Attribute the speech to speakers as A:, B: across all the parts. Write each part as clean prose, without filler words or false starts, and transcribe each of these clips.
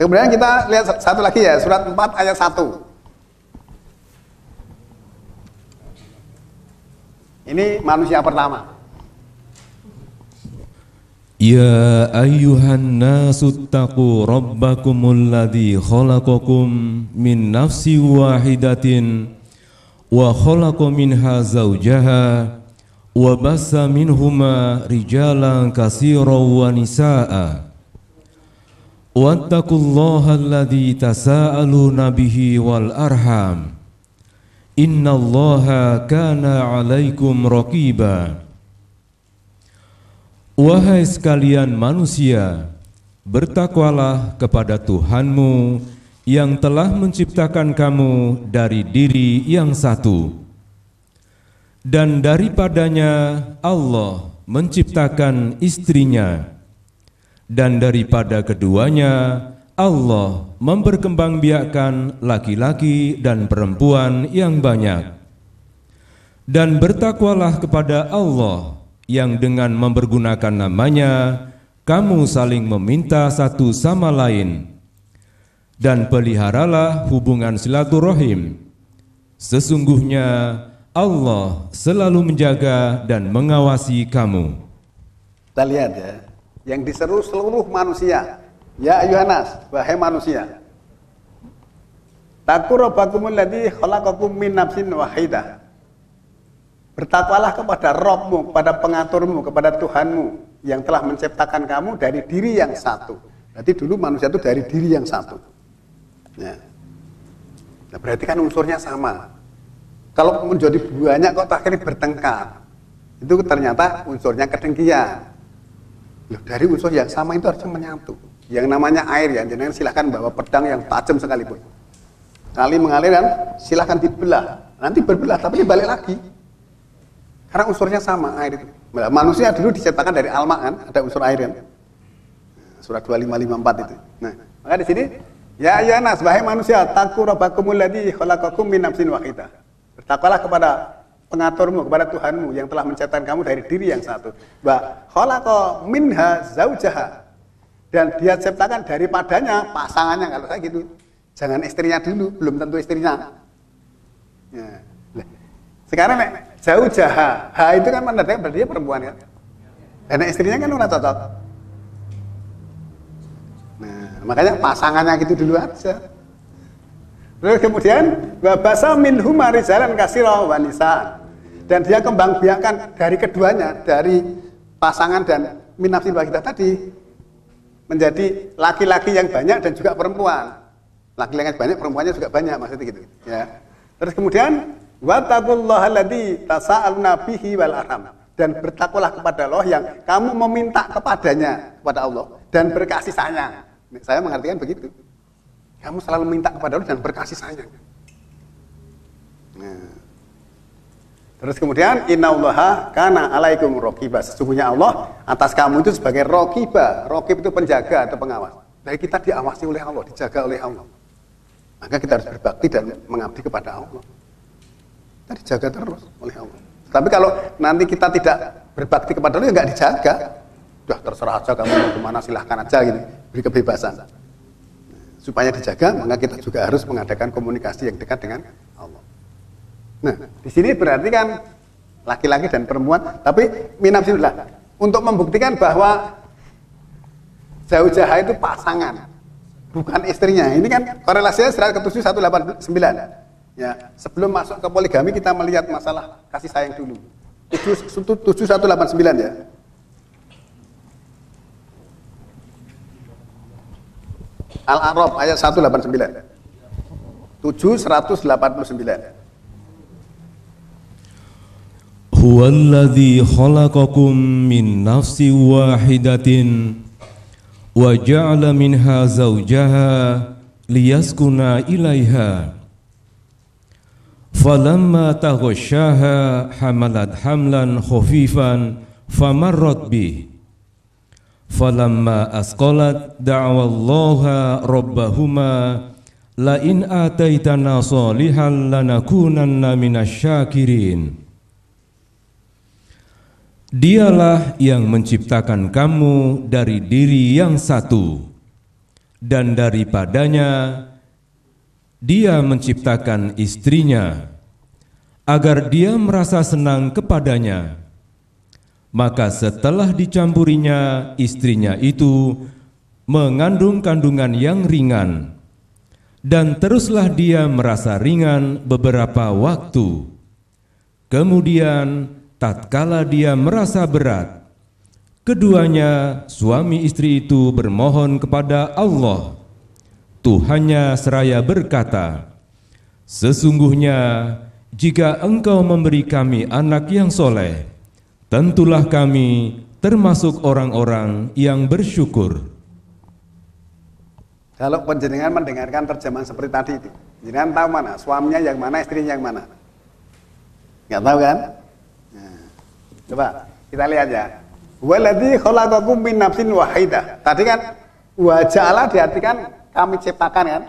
A: Kemudian kita lihat satu lagi ya, surat 4 ayat 1. Ini manusia pertama.
B: Ya ayyuhan nasu taqu rabbakumul ladzi khalaqakum min nafsin wahidatin wa khalaqa minha zawjaha wa bassa minhuma rijalan katsiran wa nisaa'a wattaqullaha alladzi tasaaluna bihi wal arham innallaha kana 'alaikum raqiba. Wahai sekalian manusia, bertakwalah kepada Tuhanmu yang telah menciptakan kamu dari diri yang satu, dan daripadanya Allah menciptakan istrinya, dan daripada keduanya Allah memperkembangbiakkan laki-laki dan perempuan yang banyak. Dan bertakwalah kepada Allah yang dengan mempergunakan namanya kamu saling meminta satu sama lain, dan peliharalah hubungan silaturahim. Sesungguhnya Allah selalu menjaga dan mengawasi kamu.
A: Kita lihat ya, yang diseru seluruh manusia. Ya ayyuhannas, wahai manusia. Taqu rabbakumul ladzi khalaqakum min nafsin wahidah. Bertakwalah kepada Rabbmu, kepada pengaturmu, kepada Tuhanmu yang telah menciptakan kamu dari diri yang satu. Berarti dulu manusia itu dari diri yang satu. Ya. Nah, berarti kan unsurnya sama. Kalau menjadi banyak kok akhirnya bertengkar, itu ternyata unsurnya kedengkian. Loh, dari unsur yang sama itu harusnya menyatu. Yang namanya air ya, jangan silahkan bawa pedang yang tajam sekalipun. Kali mengalir kan, silahkan dibelah. Nanti berbelah, tapi balik lagi. Karena unsurnya sama, air itu. Manusia dulu diciptakan dari alma kan, ada unsur air kan. Surat 2554 itu. Nah, maka di sini ya ayyuhannas, wahai manusia, taqu rabbakumul ladzi khalaqakum min nafsin wahidah. Bertakwalah kepada pengaturmu, kepada Tuhanmu yang telah menciptakan kamu dari diri yang satu. Wa khalaqa minha zaujaha. Dan dia ciptakan daripadanya pasangannya, kalau saya gitu. Jangan istrinya dulu, belum tentu istrinya. Ya. Sekarang jauh jaha, itu kan menandakan berarti dia perempuan kan. Dan istrinya kan udah cocok. Nah, makanya pasangannya gitu dulu aja. Terus kemudian wabasa minhuma rijalan katsira wa nisaa. Dan dia kembang biakan dari keduanya, dari pasangan dan min nafsin wahidah tadi menjadi laki-laki yang banyak dan juga perempuan. Laki-laki yang banyak, perempuannya juga banyak, maksudnya gitu. Ya. Terus kemudian wattaqullaha alladzi tasaaluna bihi wal arham, dan bertakwalah kepada Allah yang kamu meminta kepadanya, kepada Allah, dan berkasih sayang. Saya mengartikan begitu. Kamu selalu minta kepada Allah dan berkasih sayang. Nah. Terus kemudian innallaha kana alaikum raqiba. Sesungguhnya Allah atas kamu itu sebagai raqiba. Raqib itu penjaga atau pengawas. Dari kita diawasi oleh Allah, dijaga oleh Allah. Maka kita harus berbakti dan mengabdi kepada Allah. Kita dijaga terus oleh Allah. Tapi kalau nanti kita tidak berbakti kepada Allah, ya nggak dijaga. Udah terserah aja kamu mau kemana, silahkan aja gitu, beri kebebasan. Supaya dijaga, maka kita juga harus mengadakan komunikasi yang dekat dengan Allah. Nah, di sini berarti kan laki-laki dan perempuan, tapi minafsillah untuk membuktikan bahwa zaujaha itu pasangan, bukan istrinya. Ini kan korelasinya surat ke-7 189. Ya, sebelum masuk ke poligami kita melihat masalah kasih sayang dulu. 7189 ya. Al-A'raf ayat 189. 7 189.
B: Huwallazi khalaqakum min nafsin wahidatin wa ja'ala minha zawjaha liyaskuna ilaiha falamma taghashaha hamalat hamlan khafifan famarrat bih falamma asqalat da'wallaha rabbahuma la in ataitana salihan lanakunanna minasyakirin. Dialah yang menciptakan kamu dari diri yang satu, dan daripadanya Dia menciptakan istrinya agar dia merasa senang kepadanya. Maka setelah dicampurinya, istrinya itu mengandung kandungan yang ringan, dan teruslah dia merasa ringan beberapa waktu. Kemudian tatkala dia merasa berat, keduanya suami istri itu bermohon kepada Allah. Tuhannya seraya berkata, "Sesungguhnya jika engkau memberi kami anak yang soleh, tentulah kami termasuk orang-orang yang bersyukur."
A: Kalau penjenengan mendengarkan terjemahan seperti tadi itu, jenengan tahu mana suaminya yang mana, istrinya yang mana? Nggak tahu kan? Nah, coba kita lihat ya. Waladzi khalaqakum min nafsin wahidah. Tadi kan wa ja'ala diartikan kami ciptakan kan?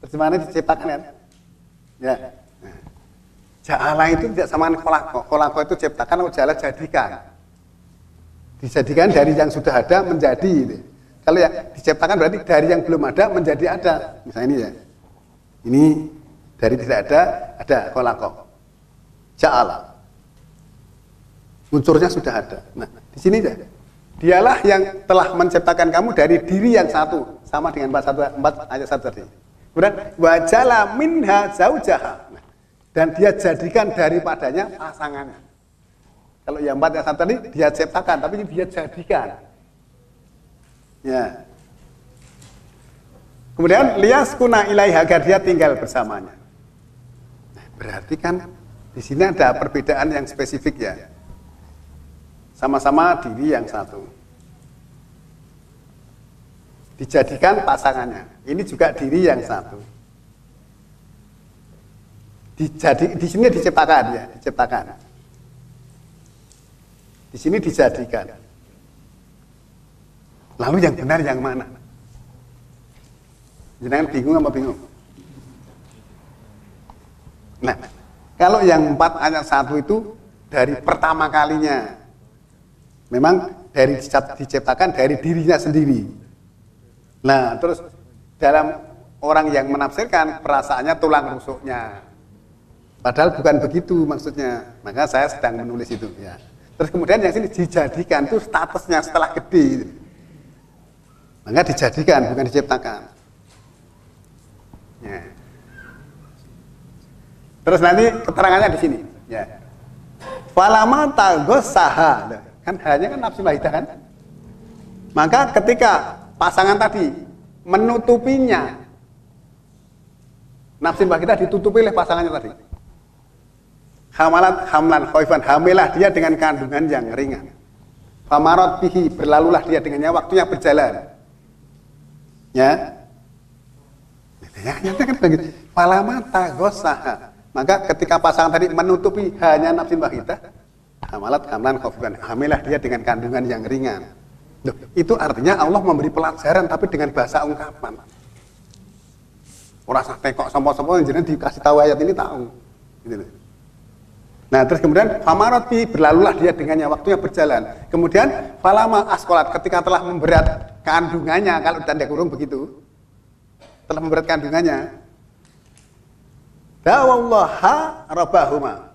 A: Terjemahannya diciptakan kan? Ya. Nah, ja'ala itu tidak sama dengan khalaqo. Khalaqo itu ciptakan, atau ja'ala jadikan. Dijadikan dari yang sudah ada menjadi gitu. Kalau ya diciptakan berarti dari yang belum ada menjadi ada. Misalnya ini ya. Ini dari tidak ada khalaqo. Ja'ala. Unsurnya sudah ada. Nah, di sini ya. Dialah yang telah menciptakan kamu dari diri yang satu, sama dengan 4 ayat 1 tadi. Kemudian wajala minha zaujaha. Dan dia jadikan daripadanya pasangannya. Kalau yang 4 ayat 1 tadi dia ciptakan, tapi ini dia jadikan. Ya. Kemudian liyaskuna ilaiha, agar dia tinggal bersamanya. Nah, berarti kan di sini ada perbedaan yang spesifik ya. Sama-sama diri yang satu. Dijadikan pasangannya. Ini juga diri yang satu. Di sini diciptakan ya, diciptakan. Di sini dijadikan. Lalu yang benar yang mana? Jangan bingung apa bingung? Nah, kalau yang 4 ayat 1 itu dari pertama kalinya. Memang dari diciptakan dari dirinya sendiri. Nah, terus dalam orang yang menafsirkan perasaannya tulang rusuknya. Padahal bukan begitu maksudnya. Maka saya sedang menulis itu ya. Terus kemudian yang sini dijadikan itu statusnya setelah gede. Maka dijadikan bukan diciptakan. Ya. Terus nanti keterangannya di sini ya. Falama taghassaha. Kan hanya kan nafsu wahidah kan? Maka ketika pasangan tadi menutupinya, nafsu wahidah ditutupi oleh pasangannya tadi. Hamalat hamlan khaifan, hamilah dia dengan kandungan yang ringan. Famarot bihi, berlalulah dia dengannya, waktunya berjalan. Ya. Ya, kan begitu. Falama taghassaha. Maka ketika pasangan tadi menutupi hanya nafsu wahidah, hamalat hamlan khafifan, hamilah dia dengan kandungan yang ringan. Loh, itu artinya Allah memberi pelajaran tapi dengan bahasa ungkapan. Ora sah tekok sapa-sapa jenengan dikasih tahu ayat ini tahu. Gitu. Nah, terus kemudian famarati, berlalulah dia dengannya, waktunya berjalan. Kemudian falama askolat, ketika telah memberat kandungannya, kalau tanda kurung begitu. Telah memberat kandungannya. Dawallaha rabbahuma.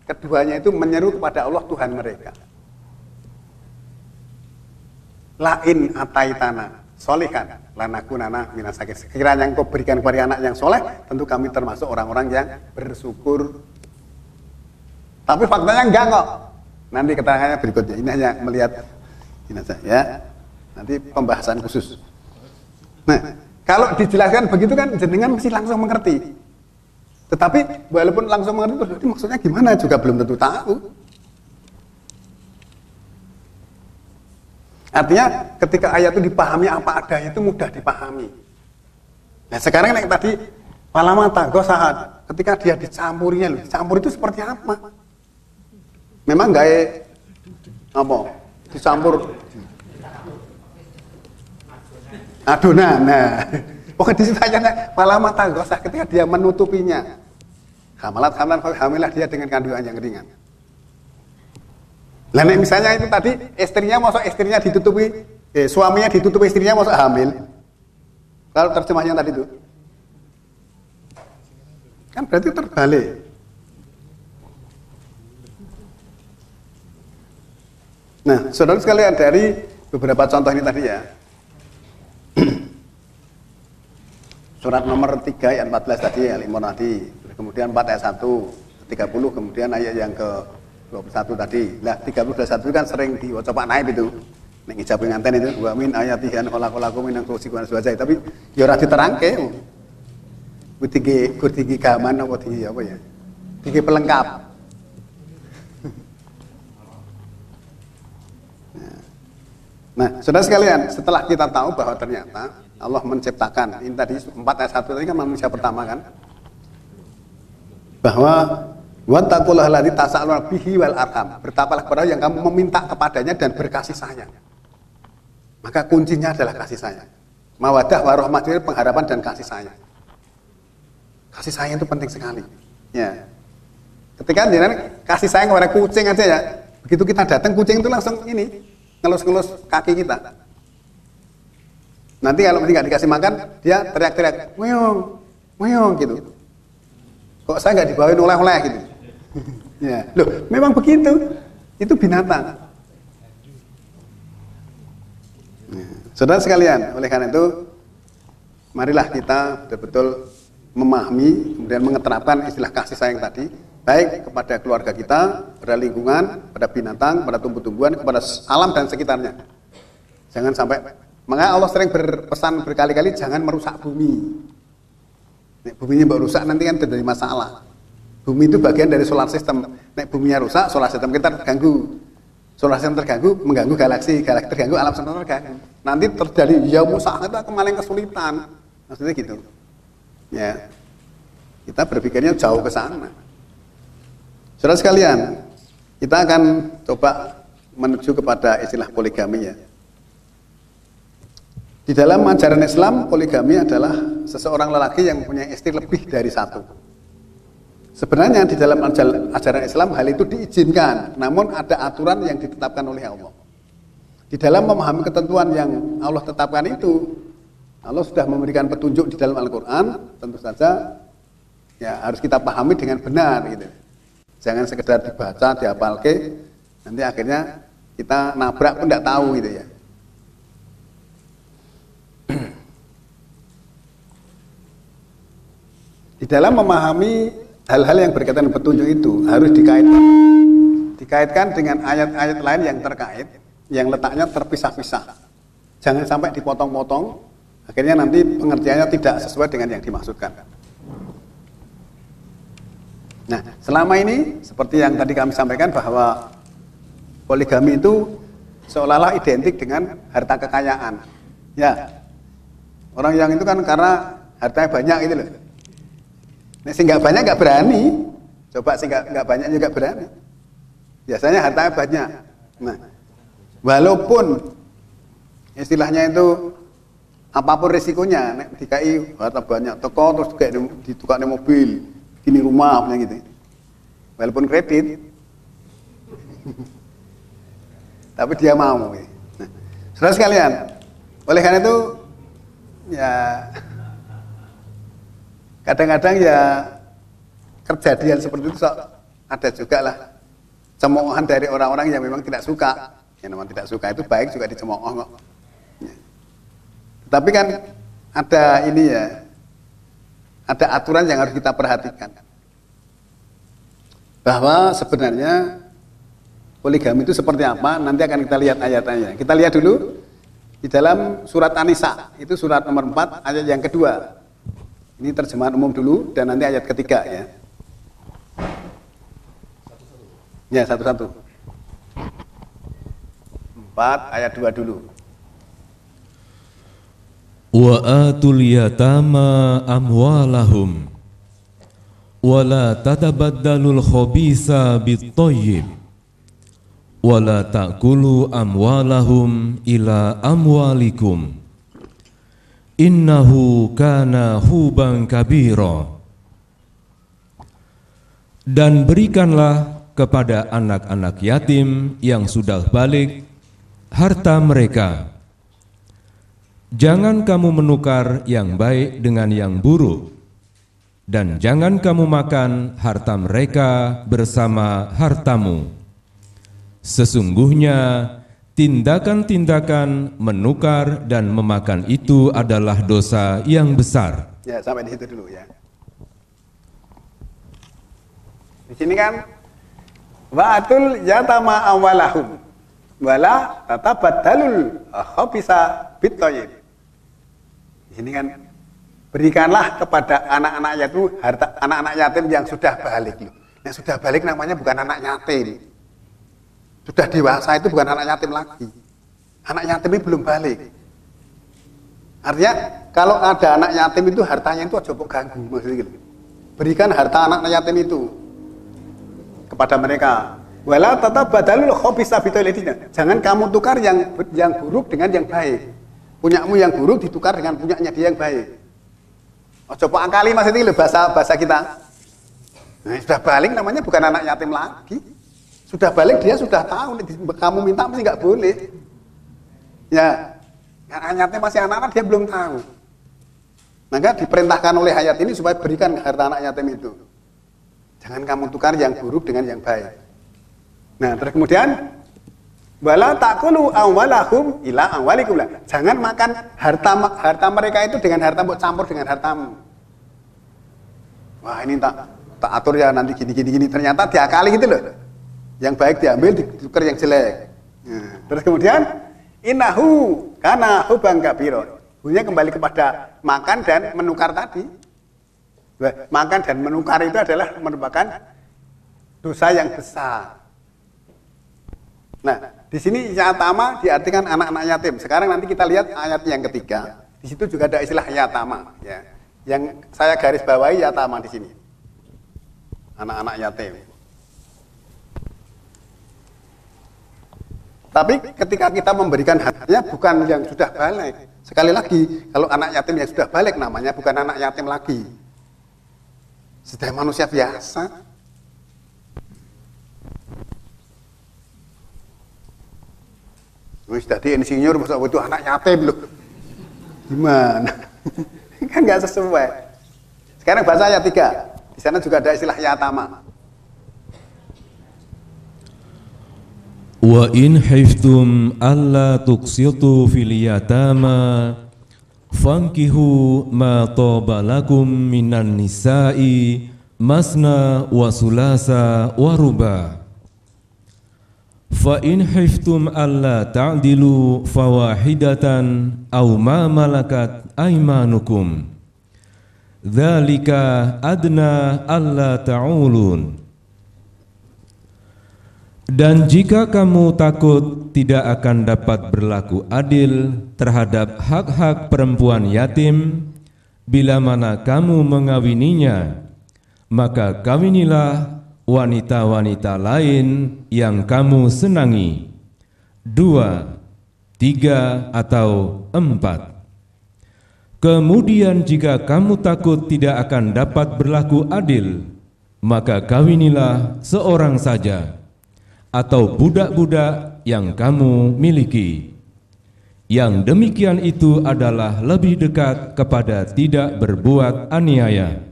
A: Keduanya itu menyeru kepada Allah Tuhan mereka. Lain ataitana solihan lanakunana minasakin. Sekiranya engkau berikan kepada anak yang soleh, tentu kami termasuk orang-orang yang bersyukur. Tapi faktanya enggak kok. Nanti keterangannya berikutnya. Ini hanya melihat ini saja ya. Nanti pembahasan khusus. Nah, kalau dijelaskan begitu kan jenengan mesti langsung mengerti. Tetapi walaupun langsung mengerti berarti maksudnya gimana juga belum tentu tahu. Artinya ketika ayat itu dipahami apa adanya itu mudah dipahami. Nah sekarang yang tadi palama taghassaha, ketika dia dicampurinya, dicampur itu seperti apa? Memang gaya apa? Dicampur adonan. Nah, pokoknya di situ ayatnya palama taghassaha, ketika dia menutupinya. Hamalat hamlan hamilah dia dengan kandungan yang ringan. Lah misalnya itu tadi istrinya, masa istrinya ditutupi, suaminya ditutupi istrinya masa hamil. Kalau terjemahnya tadi itu kan berarti terbalik. Nah, saudara sekalian, dari beberapa contoh ini tadi ya, surat nomor 3 ayat 14 tadi, Al-Imran tadi, kemudian 4 ayat 1, 30, kemudian ayat yang ke 21 tadi. Nah, 30 21 kan sering diwaca Pak Naib itu. Nek ijab nganten itu, wa min ayatihan khalaqalakum min anfusikum azwaja, tapi ya ora diterangke. Tinggi gaman apa tinggi apa ya? Tinggi pelengkap. Nah, saudara sekalian, setelah kita tahu bahwa ternyata Allah menciptakan, ini tadi 4 ayat 1 tadi kan manusia pertama kan, bahwa wattaqullaha allazi tasaaluna bihi wal arham, bertakwalah kepada yang kamu meminta kepadanya dan berkasih sayang. Maka kuncinya adalah kasih sayang. Mawaddah warahmah, pengharapan dan kasih sayang. Kasih sayang itu penting sekali. Ya. Ketika kasih sayang kepada kucing aja ya, begitu kita datang kucing itu langsung ini ngelus-ngelus kaki kita. Nanti kalau nggak dikasih makan, dia teriak-teriak, "Meong, meong" gitu. Kok saya nggak dibawain oleh-oleh gitu? Ya, loh, memang begitu. Itu binatang. Saudara sekalian, oleh karena itu, marilah kita betul-betul memahami, kemudian mengeterapkan istilah kasih sayang tadi, baik kepada keluarga kita, pada lingkungan, pada binatang, pada tumbuh-tumbuhan, kepada alam dan sekitarnya. Jangan sampai, makanya Allah sering berpesan berkali-kali, jangan merusak bumi. Nek buminya mbak rusak nanti kan terjadi masalah. Bumi itu bagian dari solar system. Nek buminya rusak, solar system kita terganggu. Solar system terganggu, mengganggu galaksi, galaksi terganggu, alam semesta terganggu. Nanti terjadi yaumusa, kita kemarin kesulitan. Maksudnya gitu. Ya, kita berpikirnya jauh ke sana. Saudara sekalian, kita akan coba menuju kepada istilah poligami ya. Di dalam ajaran Islam, poligami adalah seseorang lelaki yang mempunyai istri lebih dari satu. Sebenarnya di dalam ajaran Islam hal itu diizinkan, namun ada aturan yang ditetapkan oleh Allah. Di dalam memahami ketentuan yang Allah tetapkan itu, Allah sudah memberikan petunjuk di dalam Al-Quran, tentu saja ya harus kita pahami dengan benar gitu. Jangan sekedar dibaca, dihafalke, nanti akhirnya kita nabrak pun tidak tahu gitu ya. Di dalam memahami hal-hal yang berkaitan dengan petunjuk itu harus dikaitkan dengan ayat-ayat lain yang terkait, yang letaknya terpisah-pisah. Jangan sampai dipotong-potong, akhirnya nanti pengertiannya tidak sesuai dengan yang dimaksudkan. Nah, selama ini seperti yang tadi kami sampaikan bahwa poligami itu seolah-olah identik dengan harta kekayaan. Ya, orang yang itu kan karena hartanya banyak gitu loh. Nah, sih nggak banyak nggak berani. Coba sih nggak banyak juga berani. Biasanya hartanya banyak. Nah, walaupun istilahnya itu apapun risikonya, nek dikai harta banyak, teko terus kayak ditukar mobil, gini rumah punya gitu. Walaupun kredit, tapi dia mau. Nah, saudara sekalian, oleh karena itu ya kadang-kadang ya kejadian seperti itu ada juga lah cemoohan dari orang-orang yang memang tidak suka. Yang memang tidak suka itu baik juga dicemooh kok. Ya. Tapi kan ada ini ya, ada aturan yang harus kita perhatikan. Bahwa sebenarnya poligami itu seperti apa, nanti akan kita lihat ayat-ayatnya. Kita lihat dulu di dalam surat An-Nisa, itu surat nomor 4 ayat yang kedua. Ini terjemahan umum dulu dan nanti ayat ketiga ya. Ya, satu-satu. 4 ayat 2 dulu.
B: Wa atul yatama amwalahum wa la tatabaddalul khabisa bit-thayyib wa la ta'kulu amwalahum ila amwalikum innahu kana huban kabira. Dan berikanlah kepada anak-anak yatim yang sudah balik harta mereka, Jangan kamu menukar yang baik dengan yang buruk, dan jangan kamu makan harta mereka bersama hartamu. Sesungguhnya tindakan-tindakan menukar dan memakan itu adalah dosa yang besar.
A: Ya, sampai di situ dulu ya. Di sini kan wa'atul yatama amwalahum wala tatabadalul khabisa bit-thayyib. Di sini kan berikanlah kepada anak-anak yatim harta anak-anak yatim yang sudah balik loh. Yang sudah balik namanya bukan anak yatim. Sudah dewasa itu bukan anak yatim lagi. Anak yatim ini belum balik. Artinya kalau ada anak yatim itu hartanya itu aja kok ganggu maksudnya gitu. Berikan harta anak yatim itu kepada mereka. Wala tatabadalul khabisa bit-thayyib. Jangan kamu tukar yang buruk dengan yang baik. Punyamu yang buruk ditukar dengan punyanya dia yang baik. Ojo pak angkali mas itu bahasa kita. Nah, sudah balik namanya bukan anak yatim lagi. Sudah balik dia sudah tahu. Kamu minta mesti nggak boleh. Ya, anak yatim masih anak-anak dia belum tahu. Maka diperintahkan oleh ayat ini supaya berikan harta anak yatim itu. Jangan kamu tukar yang buruk dengan yang baik. Nah, terus kemudian wala taqulu amwalahum ila amwalikum. Jangan makan harta mereka itu dengan harta mbok campur dengan hartamu. Wah, ini tak atur ya nanti gini ternyata diakali gitu loh. Yang baik diambil ditukar yang jelek. Nah, terus kemudian innahu kana huban kabira. Bunyinya kembali kepada makan dan menukar tadi. Makan dan menukar itu adalah merupakan dosa yang besar. Nah, di sini yatama diartikan anak-anak yatim. Sekarang nanti kita lihat ayat yang ketiga. Di situ juga ada istilah yatama, ya. Yang saya garis bawahi yatama di sini. Anak-anak yatim. Tapi ketika kita memberikan haknya bukan yang sudah balik. Sekali lagi, kalau anak yatim yang sudah balik namanya bukan anak yatim lagi. Sudah manusia biasa. Wis dadi insinyur masa itu anak yatim loh. Gimana? Kan nggak sesuai. Sekarang bahasa ayat 3. Di sana juga ada istilah yatama.
B: Wa in hiftum alla tuqsitu fil yatama fankihu ma taba lakum minan nisa'i masna wa sulasa wa ruba. Fa in hiftum alla ta'dilu fawahidatan aw ma malakat aymanukum dzalika adna alla ta'ulun. Dan jika kamu takut tidak akan dapat berlaku adil terhadap hak-hak perempuan yatim bila mana kamu mengawininya, maka kawinilah wanita-wanita lain yang kamu senangi, 2, 3, atau 4. Kemudian jika kamu takut tidak akan dapat berlaku adil, maka kawinilah seorang saja atau budak-budak yang kamu miliki. Yang demikian itu adalah lebih dekat kepada tidak berbuat aniaya.